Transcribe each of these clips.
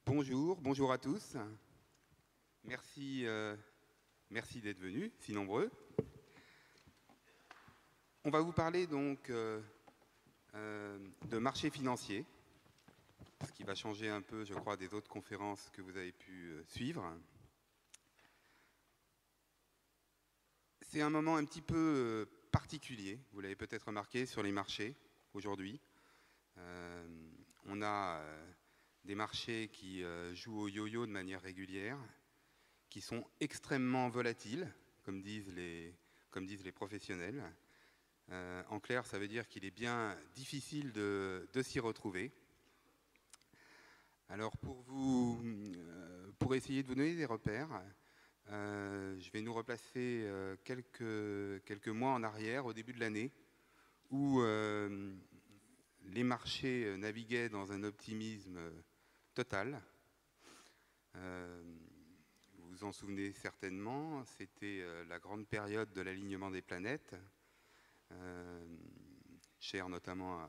Bonjour à tous. Merci, merci d'être venus, si nombreux. On va vous parler donc de marché financier, ce qui va changer un peu, je crois, des autres conférences que vous avez pu suivre. C'est un moment un petit peu particulier, vous l'avez peut-être remarqué, sur les marchés aujourd'hui. On a des marchés qui jouent au yo-yo de manière régulière, qui sont extrêmement volatiles, comme disent les professionnels. En clair, ça veut dire qu'il est bien difficile de s'y retrouver. Alors pour essayer de vous donner des repères, je vais nous replacer quelques mois en arrière, au début de l'année, où les marchés naviguaient dans un optimisme total. Vous vous en souvenez certainement, c'était la grande période de l'alignement des planètes, chère notamment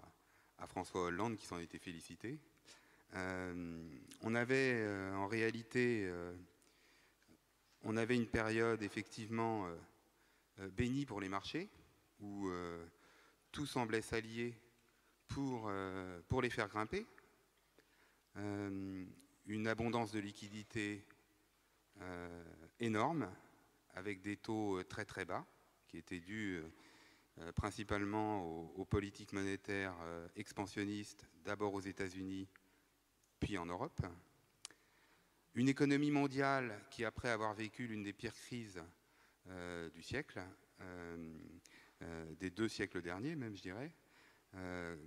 à François Hollande, qui s'en était félicité. On avait en réalité on avait une période effectivement bénie pour les marchés, où tout semblait s'allier pour les faire grimper. Une abondance de liquidités énorme, avec des taux très très bas, qui étaient dus principalement aux politiques monétaires expansionnistes, d'abord aux États-Unis, puis en Europe. Une économie mondiale qui, après avoir vécu l'une des pires crises du siècle, des 2 siècles derniers même, je dirais,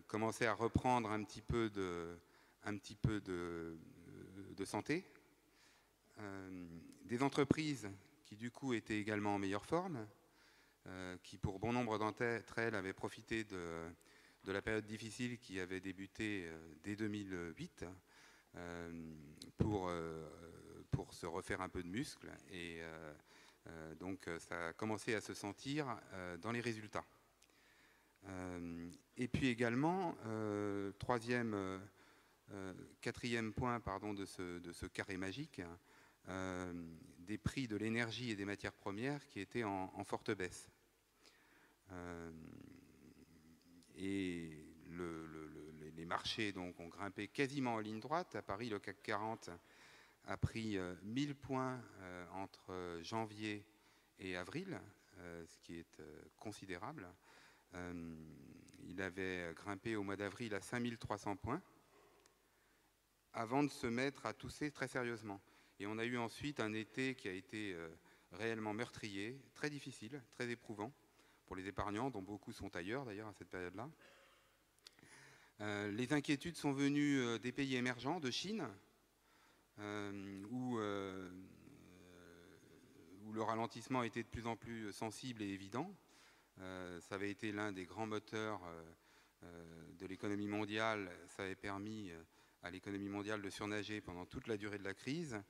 commençait à reprendre un petit peu de santé. Des entreprises qui du coup étaient également en meilleure forme, qui pour bon nombre d'entre elles avaient profité de la période difficile qui avait débuté dès 2008 pour se refaire un peu de muscle, et donc ça a commencé à se sentir dans les résultats. Et puis également, quatrième point de ce carré magique, des prix de l'énergie et des matières premières qui étaient en forte baisse. Et les marchés donc, ont grimpé quasiment en ligne droite. À Paris, le CAC 40 a pris 1000 points entre janvier et avril, ce qui est considérable. Il avait grimpé au mois d'avril à 5300 points, avant de se mettre à tousser très sérieusement. Et on a eu ensuite un été qui a été réellement meurtrier, très difficile, très éprouvant pour les épargnants, dont beaucoup sont ailleurs d'ailleurs à cette période-là. Les inquiétudes sont venues des pays émergents, de Chine, où le ralentissement était de plus en plus sensible et évident. Ça avait été l'un des grands moteurs de l'économie mondiale. Ça avait permis à l'économie mondiale de surnager pendant toute la durée de la crise.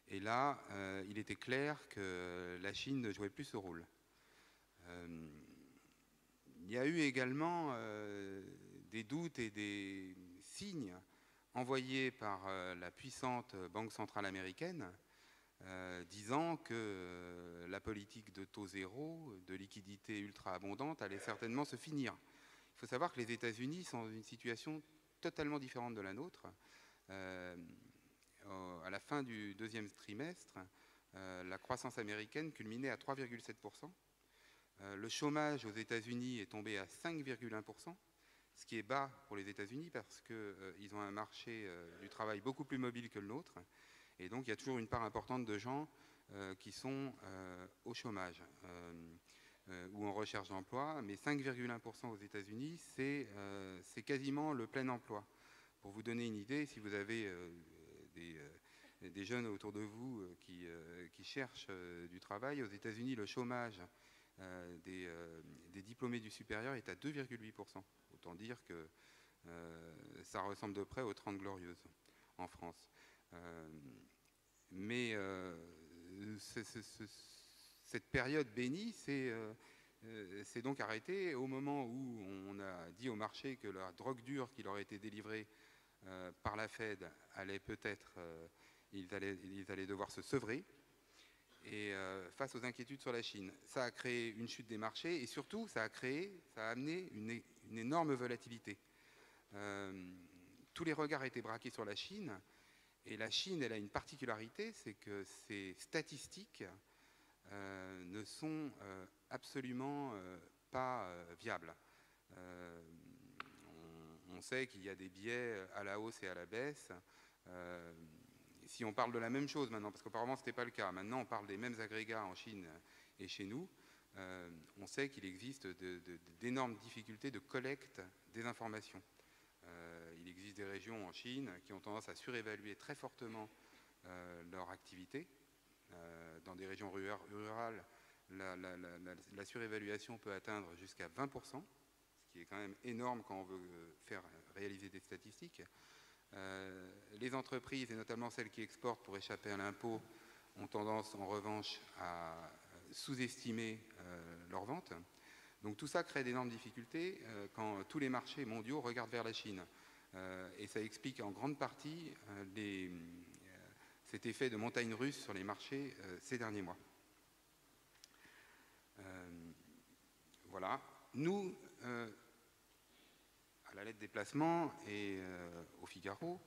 Et là, il était clair que la Chine ne jouait plus ce rôle. Il y a eu également des doutes et des signes envoyés par la puissante Banque centrale américaine, disant que la politique de taux zéro, de liquidité ultra abondante, allait certainement se finir. Il faut savoir que les États-Unis sont dans une situation totalement différente de la nôtre. À la fin du deuxième trimestre, la croissance américaine culminait à 3,7%. Le chômage aux États-Unis est tombé à 5,1%, ce qui est bas pour les États-Unis parce qu'ils ont un marché du travail beaucoup plus mobile que le nôtre. Et donc il y a toujours une part importante de gens qui sont au chômage ou en recherche d'emploi. Mais 5,1% aux États-Unis, c'est quasiment le plein emploi. Pour vous donner une idée, si vous avez des jeunes autour de vous qui cherchent du travail, aux États-Unis, le chômage des diplômés du supérieur est à 2,8%. Autant dire que ça ressemble de près aux 30 Glorieuses en France. Mais cette période bénie s'est donc arrêtée au moment où on a dit au marché que la drogue dure qui leur a été délivrée par la Fed allaient peut-être, ils allaient devoir se sevrer. Et face aux inquiétudes sur la Chine, ça a créé une chute des marchés et surtout ça a amené une énorme volatilité. Tous les regards étaient braqués sur la Chine et la Chine, elle a une particularité, c'est que ses statistiques ne sont absolument pas viables. On sait qu'il y a des biais à la hausse et à la baisse. Si on parle de la même chose maintenant, parce qu'auparavant ce n'était pas le cas, maintenant on parle des mêmes agrégats en Chine et chez nous, on sait qu'il existe d'énormes difficultés de collecte des informations. Il existe des régions en Chine qui ont tendance à surévaluer très fortement leur activité. Dans des régions rurales, la surévaluation peut atteindre jusqu'à 20%, ce qui est quand même énorme quand on veut faire réaliser des statistiques. Les entreprises, et notamment celles qui exportent pour échapper à l'impôt, ont tendance en revanche à sous-estimer leurs ventes. Donc tout ça crée d'énormes difficultés quand tous les marchés mondiaux regardent vers la Chine. Et ça explique en grande partie cet effet de montagne russe sur les marchés ces derniers mois. Voilà. Nous, à la lettre des placements et au Figaro,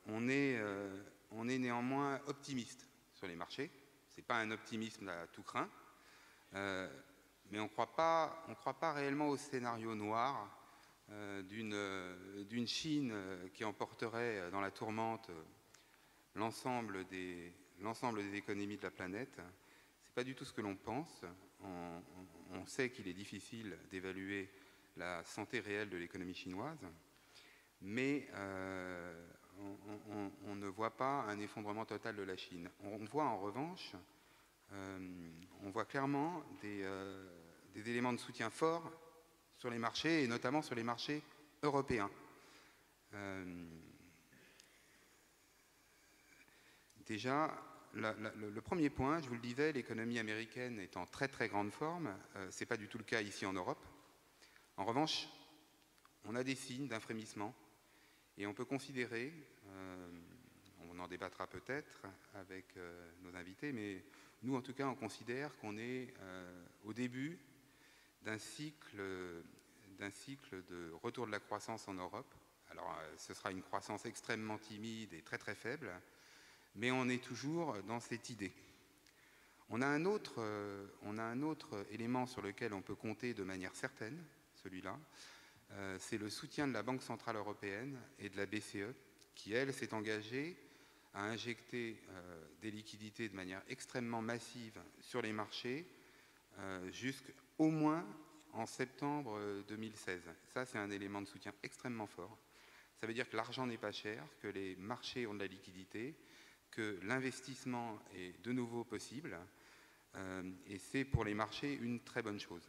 on est néanmoins optimiste sur les marchés. Ce n'est pas un optimisme à tout craint, mais on ne croit pas réellement au scénario noir d'une Chine qui emporterait dans la tourmente l'ensemble des économies de la planète. Ce n'est pas du tout ce que l'on pense. On sait qu'il est difficile d'évaluer la santé réelle de l'économie chinoise, mais on ne voit pas un effondrement total de la Chine. On voit en revanche, on voit clairement des éléments de soutien forts sur les marchés, et notamment sur les marchés européens. Déjà, le premier point, je vous le disais, l'économie américaine est en très très grande forme. Ce n'est pas du tout le cas ici en Europe. En revanche, on a des signes d'un frémissement et on peut considérer, on en débattra peut-être avec nos invités, mais nous en tout cas on considère qu'on est au début d'un cycle de retour de la croissance en Europe. Alors ce sera une croissance extrêmement timide et très très faible, mais on est toujours dans cette idée. On a un autre élément sur lequel on peut compter de manière certaine, celui-là, c'est le soutien de la Banque Centrale Européenne et de la BCE, qui, elle, s'est engagée à injecter des liquidités de manière extrêmement massive sur les marchés jusqu'au moins en septembre 2016. Ça, c'est un élément de soutien extrêmement fort. Ça veut dire que l'argent n'est pas cher, que les marchés ont de la liquidité, que l'investissement est de nouveau possible, et c'est pour les marchés une très bonne chose.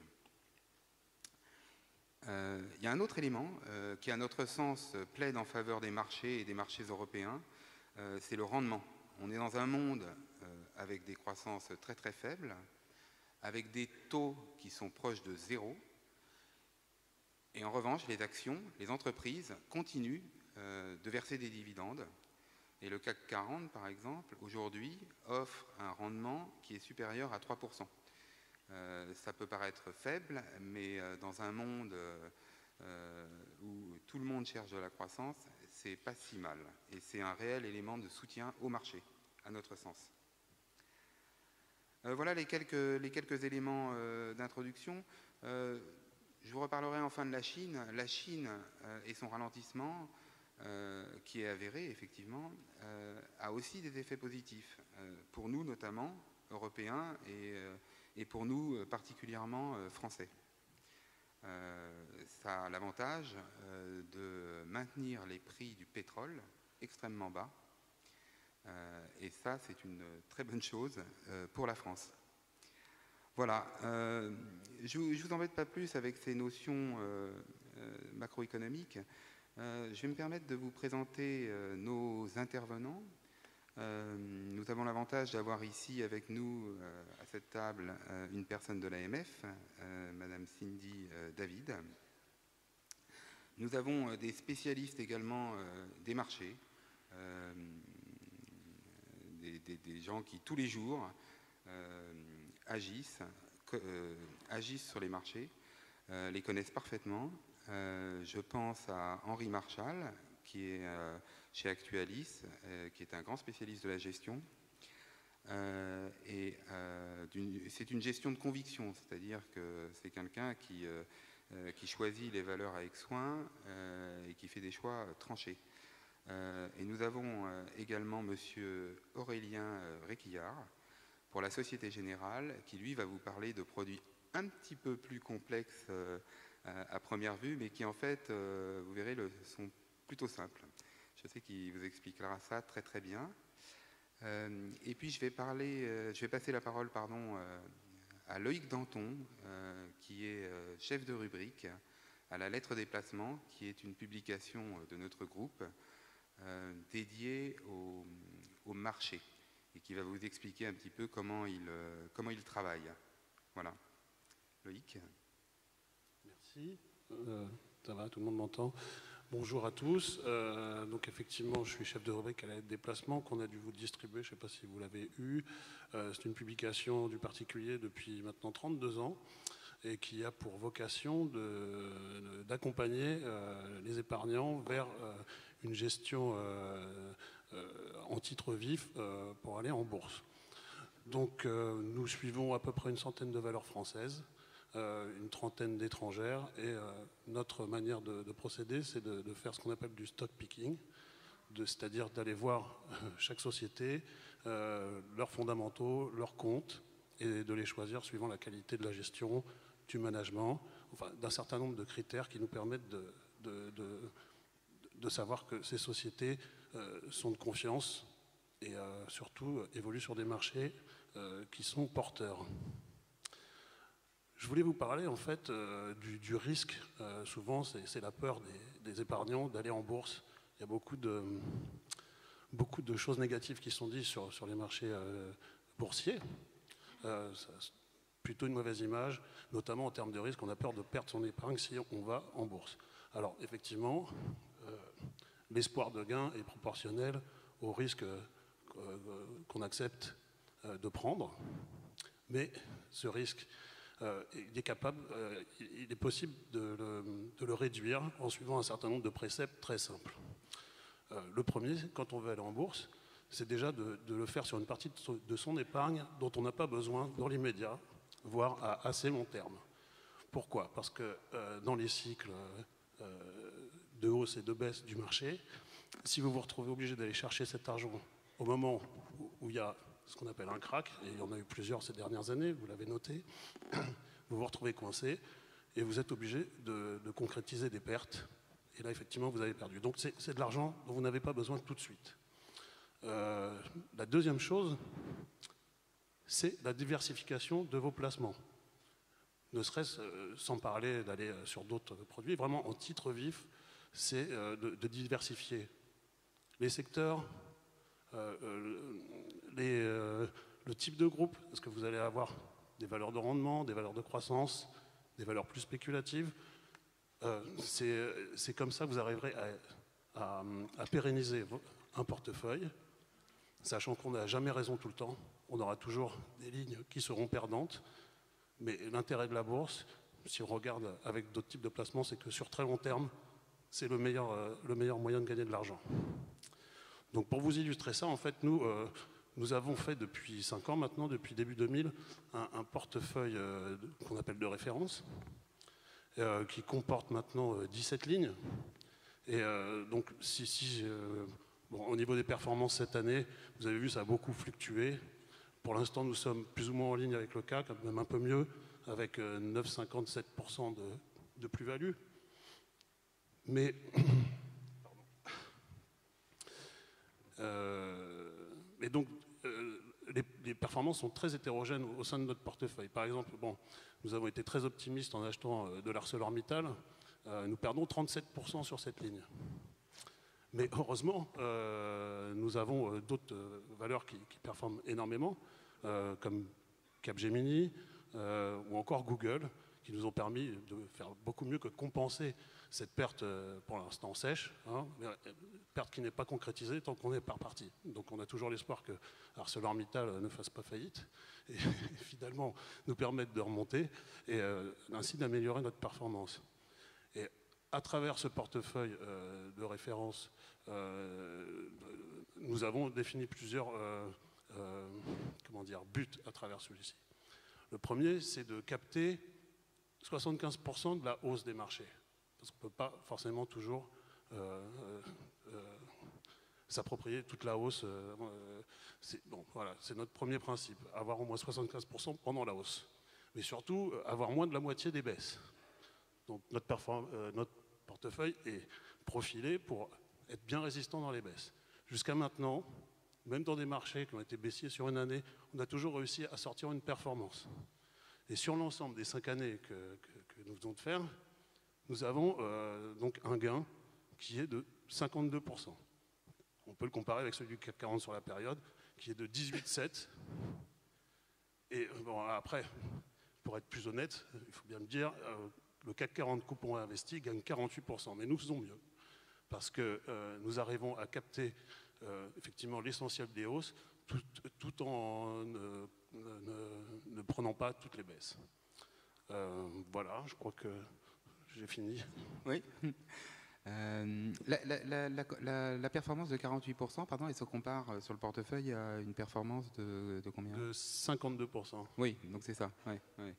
Il y a un autre élément qui, à notre sens, plaide en faveur des marchés et des marchés européens, c'est le rendement. On est dans un monde avec des croissances très très faibles, avec des taux qui sont proches de zéro, et en revanche, les actions, les entreprises continuent de verser des dividendes. Et le CAC 40, par exemple, aujourd'hui, offre un rendement qui est supérieur à 3%. Ça peut paraître faible, mais dans un monde où tout le monde cherche de la croissance, c'est pas si mal. Et c'est un réel élément de soutien au marché, à notre sens. Voilà les quelques éléments d'introduction. Je vous reparlerai enfin de la Chine. La Chine et son ralentissement, qui est avéré, effectivement, a aussi des effets positifs, pour nous notamment, Européens, et pour nous particulièrement français. Ça a l'avantage de maintenir les prix du pétrole extrêmement bas, et ça c'est une très bonne chose pour la France. Voilà, je ne vous embête pas plus avec ces notions macroéconomiques. Je vais me permettre de vous présenter nos intervenants. Nous avons l'avantage d'avoir ici avec nous à cette table une personne de l'AMF, Madame Cindy David. Nous avons des spécialistes également des marchés, des gens qui tous les jours agissent sur les marchés, les connaissent parfaitement. Je pense à Henri Marchal, qui est chez Actualis, qui est un grand spécialiste de la gestion. C'est une gestion de conviction, c'est-à-dire que c'est quelqu'un qui choisit les valeurs avec soin et qui fait des choix tranchés. Et nous avons également monsieur Aurélien Réquillard pour la Société Générale, qui lui va vous parler de produits un petit peu plus complexes à première vue, mais qui en fait, vous verrez, sont plutôt simples. Je sais qu'il vous expliquera ça très très bien. Et puis je vais passer la parole à Loïc Danton, qui est chef de rubrique à la Lettre des Placements, qui est une publication de notre groupe dédiée au marché et qui va vous expliquer un petit peu comment il travaille. Voilà. Loïc. Merci. Ça va, tout le monde m'entend? Bonjour à tous. Donc effectivement, je suis chef de rubrique à la Lettre des Placements qu'on a dû vous distribuer, je ne sais pas si vous l'avez eu. C'est une publication du particulier depuis maintenant 32 ans et qui a pour vocation d'accompagner les épargnants vers une gestion en titre vif pour aller en bourse. Donc nous suivons à peu près une centaine de valeurs françaises, une trentaine d'étrangères, et notre manière de procéder, c'est de faire ce qu'on appelle du stock picking, c'est-à-dire d'aller voir chaque société, leurs fondamentaux, leurs comptes, et de les choisir suivant la qualité de la gestion, du management, enfin, d'un certain nombre de critères qui nous permettent de savoir que ces sociétés sont de confiance et surtout évoluent sur des marchés qui sont porteurs. Je voulais vous parler en fait du risque. Souvent, c'est la peur des épargnants d'aller en bourse. Il y a beaucoup de choses négatives qui sont dites sur les marchés boursiers. Plutôt une mauvaise image, notamment en termes de risque. On a peur de perdre son épargne si on va en bourse. Alors effectivement, l'espoir de gain est proportionnel au risque qu'on accepte de prendre. Mais ce risque, il est possible de le réduire en suivant un certain nombre de préceptes très simples. Le premier, quand on veut aller en bourse, c'est déjà de le faire sur une partie de son épargne dont on n'a pas besoin dans l'immédiat, voire à assez long terme. Pourquoi? Parce que dans les cycles de hausse et de baisse du marché, si vous vous retrouvez obligé d'aller chercher cet argent au moment où il y a ce qu'on appelle un crack, et il y en a eu plusieurs ces dernières années, vous l'avez noté, vous vous retrouvez coincé et vous êtes obligé de concrétiser des pertes. Et là, effectivement, vous avez perdu. Donc c'est de l'argent dont vous n'avez pas besoin tout de suite. La deuxième chose, c'est la diversification de vos placements. Ne serait-ce, sans parler d'aller sur d'autres produits, vraiment en titre vif, c'est de diversifier les secteurs, le type de groupe. Est-ce que vous allez avoir des valeurs de rendement, des valeurs de croissance, des valeurs plus spéculatives? C'est comme ça que vous arriverez à pérenniser un portefeuille, sachant qu'on n'a jamais raison tout le temps. On aura toujours des lignes qui seront perdantes. Mais l'intérêt de la bourse, si on regarde avec d'autres types de placements, c'est que sur très long terme, c'est le meilleur moyen de gagner de l'argent. Donc pour vous illustrer ça, en fait, nous avons fait depuis 5 ans maintenant, depuis début 2000, un portefeuille qu'on appelle de référence, qui comporte maintenant 17 lignes. Et donc bon, au niveau des performances cette année, vous avez vu, ça a beaucoup fluctué. Pour l'instant, nous sommes plus ou moins en ligne avec le CAC, même un peu mieux, avec 9,57% de plus-value. Mais et donc, les performances sont très hétérogènes au sein de notre portefeuille. Par exemple, bon, nous avons été très optimistes en achetant de l'ArcelorMittal. Nous perdons 37% sur cette ligne. Mais heureusement, nous avons d'autres valeurs qui performent énormément, comme Capgemini ou encore Google, qui nous ont permis de faire beaucoup mieux que compenser cette perte pour l'instant sèche, hein, perte qui n'est pas concrétisée tant qu'on n'est pas reparti. Donc on a toujours l'espoir que ArcelorMittal ne fasse pas faillite et finalement nous permette de remonter et ainsi d'améliorer notre performance. Et à travers ce portefeuille de référence, nous avons défini plusieurs buts à travers celui-ci. Le premier, c'est de capter 75% de la hausse des marchés. Parce qu'on ne peut pas forcément toujours s'approprier toute la hausse. Bon, voilà, c'est notre premier principe, avoir au moins 75% pendant la hausse. Mais surtout, avoir moins de la moitié des baisses. Donc notre portefeuille est profilé pour être bien résistant dans les baisses. Jusqu'à maintenant, même dans des marchés qui ont été baissiers sur une année, on a toujours réussi à sortir une performance. Et sur l'ensemble des 5 années que nous venons de faire, nous avons donc un gain qui est de 52%. On peut le comparer avec celui du CAC 40 sur la période, qui est de 18,7. Et bon, après, pour être plus honnête, il faut bien me dire, le CAC 40 coupon investi gagne 48%, mais nous faisons mieux, parce que nous arrivons à capter effectivement l'essentiel des hausses, tout en ne prenant pas toutes les baisses. Voilà, je crois que j'ai fini. Oui. La performance de 48%, pardon, elle se compare sur le portefeuille à une performance de combien? De 52%. Oui, donc c'est ça. Ouais, ouais.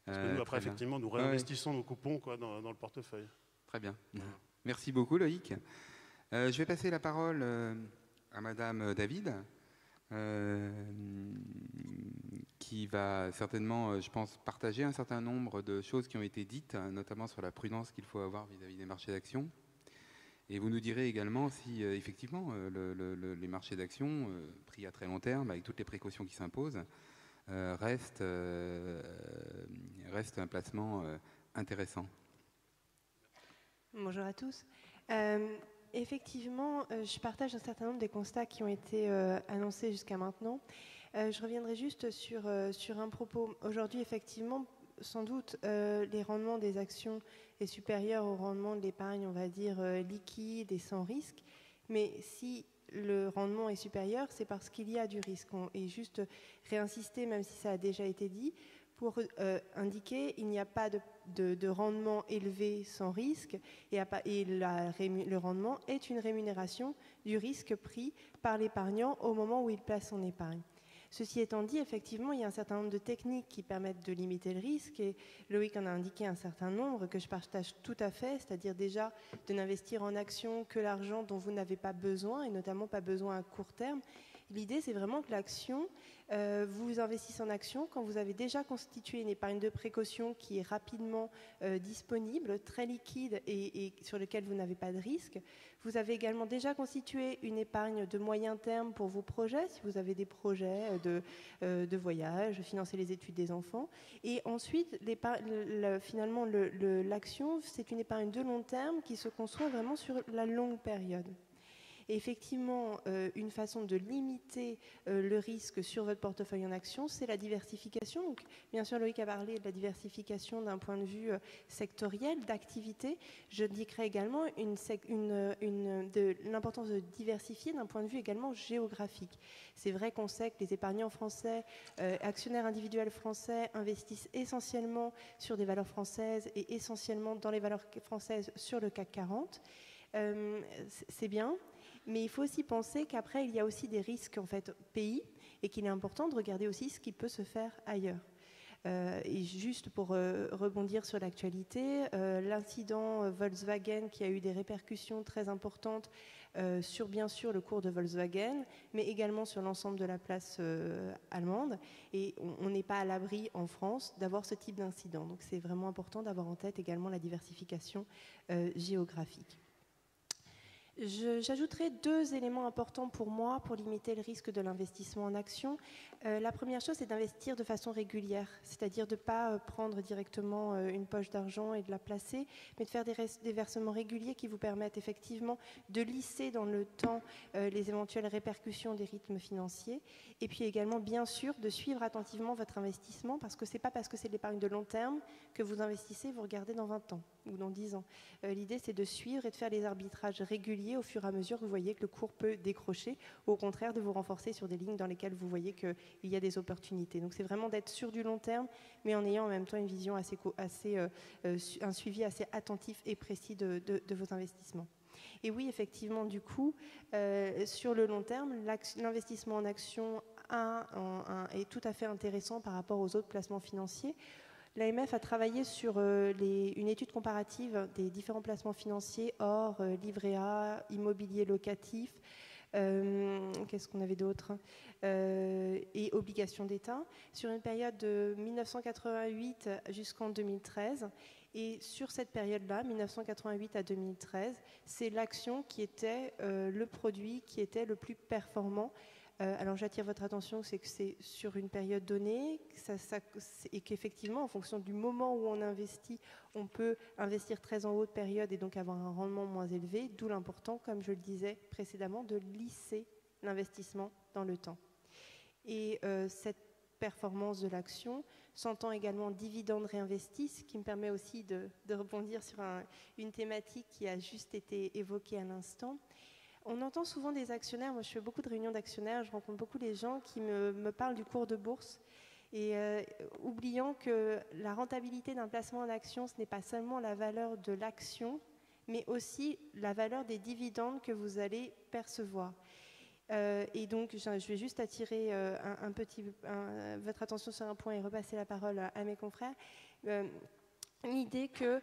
Parce que nous, après, effectivement, nous réinvestissons nos coupons dans le portefeuille. Très bien. Voilà. Merci beaucoup, Loïc. Je vais passer la parole à Madame David, qui va certainement, je pense, partager un certain nombre de choses qui ont été dites, notamment sur la prudence qu'il faut avoir vis-à-vis des marchés d'actions. Et vous nous direz également si, effectivement, les marchés d'actions, pris à très long terme, avec toutes les précautions qui s'imposent, reste un placement intéressant. Bonjour à tous. Effectivement, je partage un certain nombre des constats qui ont été annoncés jusqu'à maintenant. Je reviendrai juste sur un propos. Aujourd'hui, effectivement, sans doute, les rendements des actions est supérieur au rendement de l'épargne, on va dire, liquide et sans risque. Mais si le rendement est supérieur, c'est parce qu'il y a du risque. Et juste réinsister, même si ça a déjà été dit, pour indiquer qu'il n'y a pas de rendement élevé sans risque et le rendement est une rémunération du risque pris par l'épargnant au moment où il place son épargne. Ceci étant dit, effectivement, il y a un certain nombre de techniques qui permettent de limiter le risque et Loïc en a indiqué un certain nombre que je partage tout à fait, c'est-à-dire déjà de n'investir en actions que l'argent dont vous n'avez pas besoin et notamment pas besoin à court terme. L'idée, c'est vraiment que l'action, vous investissez en action quand vous avez déjà constitué une épargne de précaution qui est rapidement disponible, très liquide et sur lequel vous n'avez pas de risque. Vous avez également déjà constitué une épargne de moyen terme pour vos projets, si vous avez des projets de voyage, financer les études des enfants. Et ensuite, finalement, l'action, c'est une épargne de long terme qui se construit vraiment sur la longue période. Et effectivement, une façon de limiter le risque sur votre portefeuille en actions, c'est la diversification. Donc, bien sûr, Loïc a parlé de la diversification d'un point de vue sectoriel, d'activité. Je indiquerai également l'importance de diversifier d'un point de vue également géographique. C'est vrai qu'on sait que les épargnants français, actionnaires individuels français, investissent essentiellement sur des valeurs françaises et essentiellement dans les valeurs françaises sur le CAC 40. C'est bien. Mais il faut aussi penser qu'après, il y a aussi des risques en fait pays et qu'il est important de regarder aussi ce qui peut se faire ailleurs. Et juste pour rebondir sur l'actualité, l'incident Volkswagen qui a eu des répercussions très importantes sur bien sûr le cours de Volkswagen, mais également sur l'ensemble de la place allemande. Et on n'est pas à l'abri en France d'avoir ce type d'incident. Donc c'est vraiment important d'avoir en tête également la diversification géographique. J'ajouterai 2 éléments importants pour moi pour limiter le risque de l'investissement en actions. La première chose, c'est d'investir de façon régulière, c'est-à-dire de ne pas prendre directement une poche d'argent et de la placer, mais de faire des versements réguliers qui vous permettent effectivement de lisser dans le temps les éventuelles répercussions des rythmes financiers, et puis également, bien sûr, de suivre attentivement votre investissement, parce que ce n'est pas parce que c'est de l'épargne de long terme que vous investissez, vous regardez dans 20 ans ou dans 10 ans. L'idée, c'est de suivre et de faire les arbitrages réguliers au fur et à mesure que vous voyez que le cours peut décrocher, ou au contraire de vous renforcer sur des lignes dans lesquelles vous voyez qu'il y a des opportunités. Donc c'est vraiment d'être sur du long terme, mais en ayant en même temps une vision un suivi assez attentif et précis de vos investissements. Et oui, effectivement, du coup, sur le long terme, l'investissement en actions est tout à fait intéressant par rapport aux autres placements financiers. L'AMF a travaillé sur une étude comparative des différents placements financiers, or, livret A, immobilier locatif, qu'est-ce qu'on avait d'autre, et obligations d'État, sur une période de 1988 jusqu'en 2013. Et sur cette période-là, 1988 à 2013, c'est l'action qui était le produit qui était le plus performant. Alors j'attire votre attention, c'est que c'est sur une période donnée et qu'effectivement, en fonction du moment où on investit, on peut investir très en haute période et donc avoir un rendement moins élevé, d'où l'important, comme je le disais précédemment, de lisser l'investissement dans le temps. Et cette performance de l'action s'entend également dividende réinvesti, ce qui me permet aussi de rebondir sur une thématique qui a juste été évoquée à l'instant. On entend souvent des actionnaires, moi je fais beaucoup de réunions d'actionnaires, je rencontre beaucoup les gens qui me parlent du cours de bourse, et oubliant que la rentabilité d'un placement en action, ce n'est pas seulement la valeur de l'action, mais aussi la valeur des dividendes que vous allez percevoir. Et donc je vais juste attirer votre attention sur un point et repasser la parole à mes confrères. L'idée que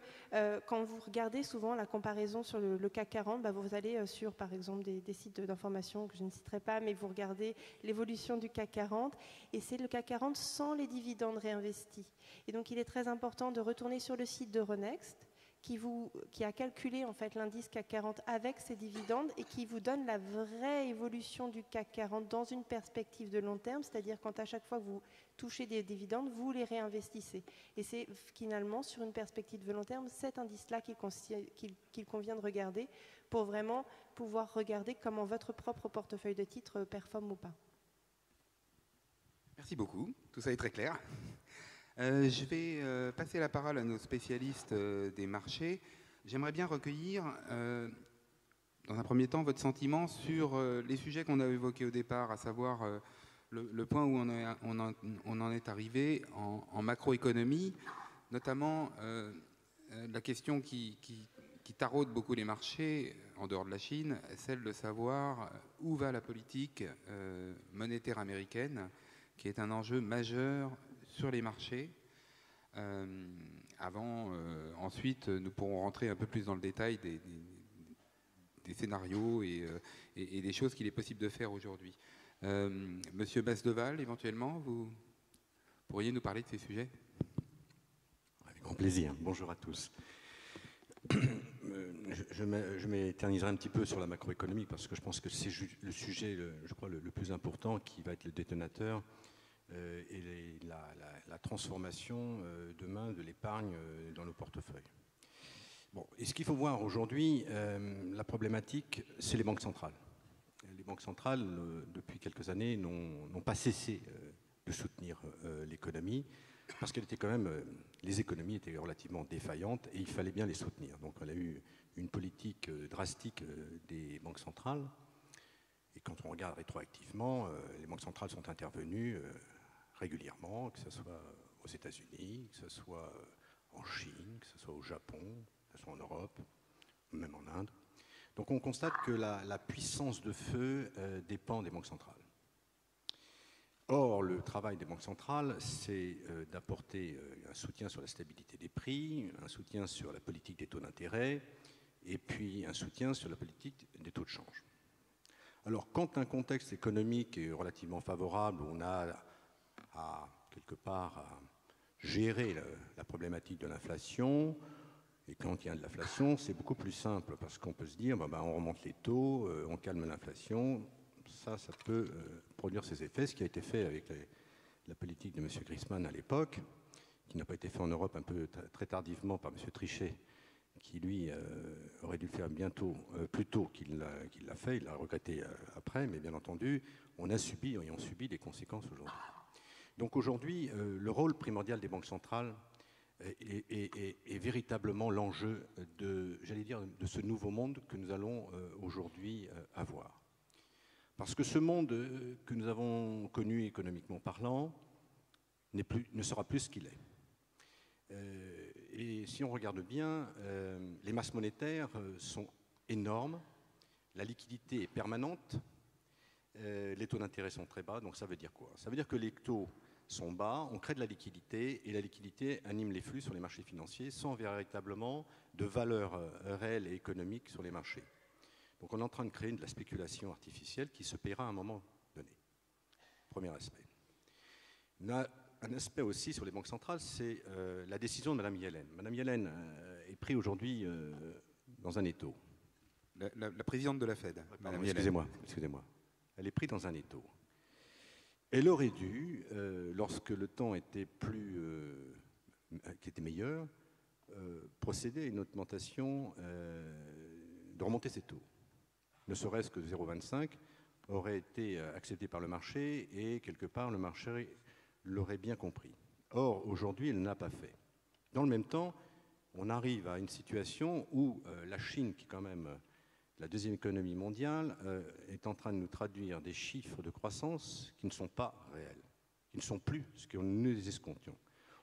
quand vous regardez souvent la comparaison sur le CAC 40, vous allez sur par exemple des sites d'information que je ne citerai pas, mais vous regardez l'évolution du CAC 40 et c'est le CAC 40 sans les dividendes réinvestis. Et donc il est très important de retourner sur le site d'Euronext qui a calculé en fait l'indice CAC 40 avec ses dividendes et qui vous donne la vraie évolution du CAC 40 dans une perspective de long terme, c'est-à-dire quand à chaque fois que vous touchez des dividendes, vous les réinvestissez. Et c'est finalement sur une perspective de long terme cet indice-là qu'il convient de regarder pour vraiment pouvoir regarder comment votre propre portefeuille de titres performe ou pas. Merci beaucoup, tout ça est très clair. Je vais passer la parole à nos spécialistes des marchés. J'aimerais bien recueillir, dans un premier temps, votre sentiment sur les sujets qu'on a évoqués au départ, à savoir le point où on en est arrivé en macroéconomie, notamment la question qui taraude beaucoup les marchés, en dehors de la Chine, celle de savoir où va la politique monétaire américaine, qui est un enjeu majeur sur les marchés. Ensuite, nous pourrons rentrer un peu plus dans le détail des scénarios et des choses qu'il est possible de faire aujourd'hui. Monsieur Basdeval, éventuellement, vous pourriez nous parler de ces sujets ? Avec grand plaisir. Bonjour à tous. Je m'éterniserai un petit peu sur la macroéconomie parce que je pense que c'est le sujet, je crois, le plus important qui va être le détonateur et la transformation demain de l'épargne dans nos portefeuilles. Bon, et ce qu'il faut voir aujourd'hui, la problématique, c'est les banques centrales. Les banques centrales, depuis quelques années, n'ont pas cessé de soutenir l'économie parce qu'elle était quand même, les économies étaient relativement défaillantes et il fallait bien les soutenir. Donc on a eu une politique drastique des banques centrales. Et quand on regarde rétroactivement, les banques centrales sont intervenues régulièrement, que ce soit aux États-Unis, que ce soit en Chine, que ce soit au Japon, que ce soit en Europe, même en Inde. Donc on constate que la puissance de feu dépend des banques centrales. Or, le travail des banques centrales, c'est d'apporter un soutien sur la stabilité des prix, un soutien sur la politique des taux d'intérêt, et puis un soutien sur la politique des taux de change. Alors, quand un contexte économique est relativement favorable, on a quelque part à gérer la problématique de l'inflation, Et quand il y a de l'inflation, c'est beaucoup plus simple, parce qu'on peut se dire, on remonte les taux, on calme l'inflation, ça peut produire ses effets, ce qui a été fait avec la politique de M. Griezmann à l'époque, qui n'a pas été fait en Europe un peu très tardivement par M. Trichet, qui lui aurait dû le faire plus tôt qu'il l'a fait, il l'a regretté après, mais bien entendu, on subit les conséquences aujourd'hui. Donc aujourd'hui, le rôle primordial des banques centrales est véritablement l'enjeu de ce nouveau monde que nous allons aujourd'hui avoir. Parce que ce monde que nous avons connu économiquement parlant ne sera plus ce qu'il est. Et si on regarde bien, les masses monétaires sont énormes, la liquidité est permanente, les taux d'intérêt sont très bas, donc ça veut dire quoi? Ça veut dire que les taux sont bas, on crée de la liquidité, et la liquidité anime les flux sur les marchés financiers sans véritablement de valeur réelle et économique sur les marchés. Donc on est en train de créer de la spéculation artificielle qui se paiera à un moment donné. Premier aspect. Un aspect aussi sur les banques centrales, c'est la décision de Mme Yellen. Mme Yellen est prise aujourd'hui dans un étau. La présidente de la Fed, Mme Yellen. Excusez-moi. Elle est prise dans un étau. Elle aurait dû, lorsque le temps était qui était meilleur, procéder à une augmentation, de remonter ses taux. Ne serait-ce que 0,25 aurait été accepté par le marché et quelque part le marché l'aurait bien compris. Or, aujourd'hui, elle n'a pas fait. Dans le même temps, on arrive à une situation où la Chine, qui est quand même la deuxième économie mondiale, est en train de nous traduire des chiffres de croissance qui ne sont pas réels, qui ne sont plus ce que nous escomptions.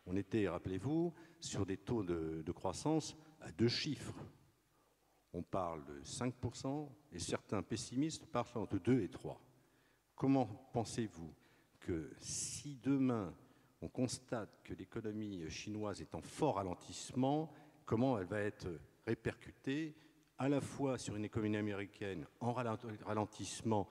On était, rappelez-vous, sur des taux de croissance à 2 chiffres. On parle de 5% et certains pessimistes parlent entre 2 et 3. Comment pensez-vous que si demain on constate que l'économie chinoise est en fort ralentissement, comment elle va être répercutée à la fois sur une économie américaine en ralentissement,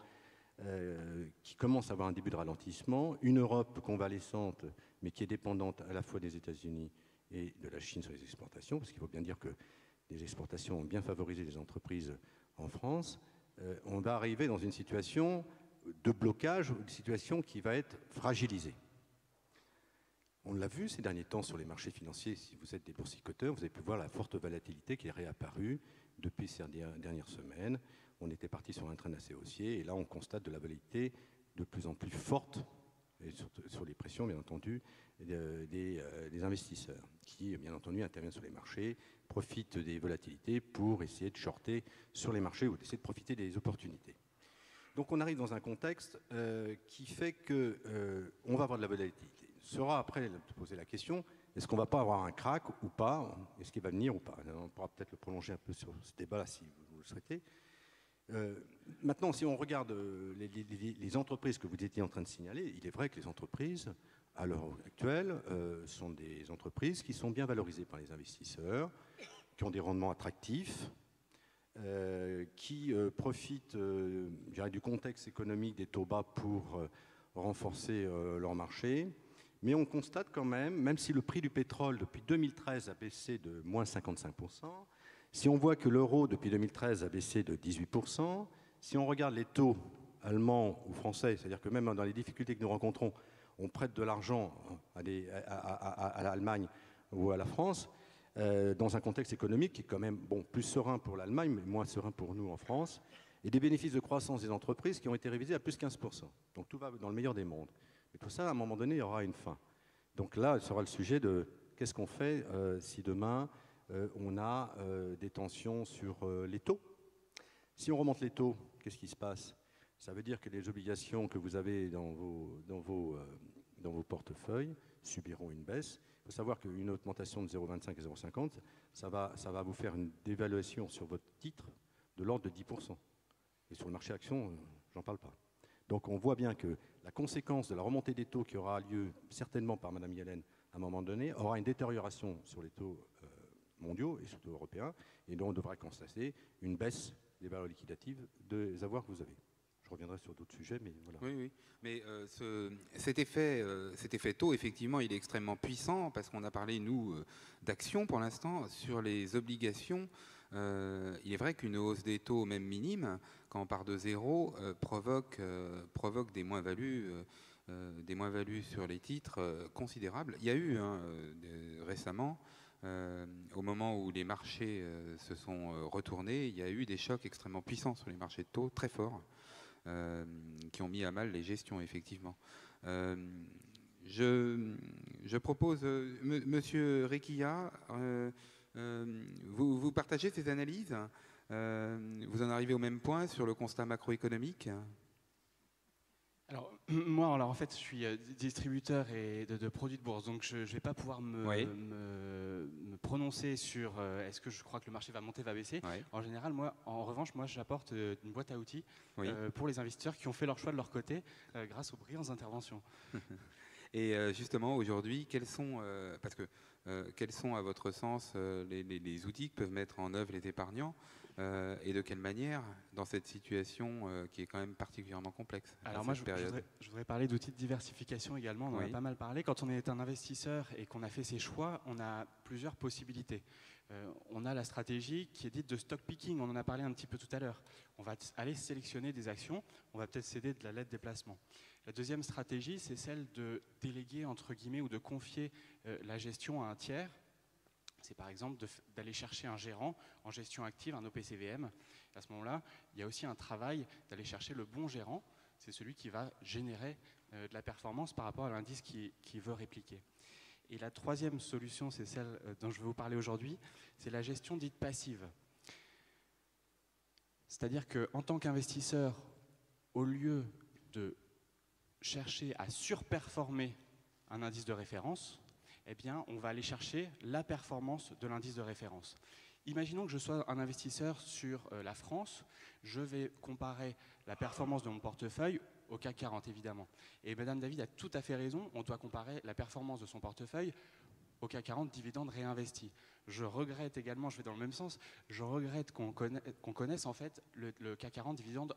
qui commence à avoir un début de ralentissement, une Europe convalescente, mais qui est dépendante à la fois des États-Unis et de la Chine sur les exportations, parce qu'il faut bien dire que les exportations ont bien favorisé les entreprises en France, on va arriver dans une situation de blocage, une situation qui va être fragilisée. On l'a vu ces derniers temps sur les marchés financiers, si vous êtes des boursicoteurs, vous avez pu voir la forte volatilité qui est réapparue depuis ces dernières semaines. On était parti sur un train assez haussier et là on constate de la volatilité de plus en plus forte et sur les pressions bien entendu des investisseurs qui bien entendu interviennent sur les marchés, profitent des volatilités pour essayer de shorter sur les marchés ou d'essayer de profiter des opportunités. Donc on arrive dans un contexte qui fait qu'on va avoir de la volatilité. Sera après de poser la question, est-ce qu'on ne va pas avoir un crack ou pas? Est-ce qu'il va venir ou pas? On pourra peut-être le prolonger un peu sur ce débat-là si vous le souhaitez. Maintenant, si on regarde les entreprises que vous étiez en train de signaler, il est vrai que les entreprises, à l'heure actuelle, sont des entreprises qui sont bien valorisées par les investisseurs, qui ont des rendements attractifs, qui profitent du contexte économique des taux bas pour renforcer leur marché. Mais on constate quand même si le prix du pétrole depuis 2013 a baissé de moins 55%, si on voit que l'euro depuis 2013 a baissé de 18%, si on regarde les taux allemands ou français, c'est-à-dire que même dans les difficultés que nous rencontrons, on prête de l'argent à l'Allemagne ou à la France, dans un contexte économique qui est quand même plus serein pour l'Allemagne, mais moins serein pour nous en France, et des bénéfices de croissance des entreprises qui ont été révisés à plus 15%. Donc tout va dans le meilleur des mondes. Mais tout ça, à un moment donné, il y aura une fin. Donc là, ce sera le sujet de qu'est-ce qu'on fait si demain on a des tensions sur les taux. Si on remonte les taux, qu'est-ce qui se passe? Ça veut dire que les obligations que vous avez dans vos portefeuilles subiront une baisse. Il faut savoir qu'une augmentation de 0,25 et 0,50, ça va vous faire une dévaluation sur votre titre de l'ordre de 10%. Et sur le marché action, j'en parle pas. Donc on voit bien que la conséquence de la remontée des taux qui aura lieu certainement par Mme Yellen à un moment donné aura une détérioration sur les taux mondiaux et surtout européens, et donc on devrait constater une baisse des valeurs liquidatives des avoirs que vous avez. Je reviendrai sur d'autres sujets, mais voilà. Oui, oui. Mais cet effet taux, effectivement, il est extrêmement puissant parce qu'on a parlé, nous, d'action pour l'instant. Sur les obligations, il est vrai qu'une hausse des taux, même minime, quand on part de zéro, provoque des moins-values sur les titres considérables. Il y a eu récemment, au moment où les marchés se sont retournés, il y a eu des chocs extrêmement puissants sur les marchés de taux, très forts. Qui ont mis à mal les gestions, effectivement. Je propose, Monsieur Requilla, vous partagez ces analyses, vous en arrivez au même point sur le constat macroéconomique? Alors, moi, en fait, je suis distributeur de produits de bourse, donc je ne vais pas pouvoir me prononcer sur est-ce que je crois que le marché va monter, va baisser. Oui. En général, en revanche, j'apporte une boîte à outils pour les investisseurs qui ont fait leur choix de leur côté grâce aux brillantes interventions. Et justement, aujourd'hui, quels sont à votre sens les outils que peuvent mettre en œuvre les épargnants et de quelle manière dans cette situation qui est quand même particulièrement complexe? Alors moi, je voudrais parler d'outils de diversification également, on en a pas mal parlé. Quand on est un investisseur et qu'on a fait ses choix, on a plusieurs possibilités. On a la stratégie qui est dite de stock picking, on en a parlé un petit peu tout à l'heure. On va aller sélectionner des actions, on va peut-être céder de la lettre déplacement. La deuxième stratégie, c'est celle de déléguer, entre guillemets, ou de confier la gestion à un tiers. C'est par exemple d'aller chercher un gérant en gestion active, un OPCVM. À ce moment-là, il y a aussi un travail d'aller chercher le bon gérant. C'est celui qui va générer de la performance par rapport à l'indice qui veut répliquer. Et la troisième solution, c'est celle dont je vais vous parler aujourd'hui, c'est la gestion dite passive. C'est-à-dire qu'en tant qu'investisseur, au lieu de chercher à surperformer un indice de référence, eh bien, on va aller chercher la performance de l'indice de référence. Imaginons que je sois un investisseur sur la France, je vais comparer la performance de mon portefeuille au CAC 40, évidemment. Et Madame David a tout à fait raison, on doit comparer la performance de son portefeuille au CAC 40 dividendes réinvestis. Je regrette également, je vais dans le même sens, je regrette qu'on connaisse en fait le CAC 40 dividende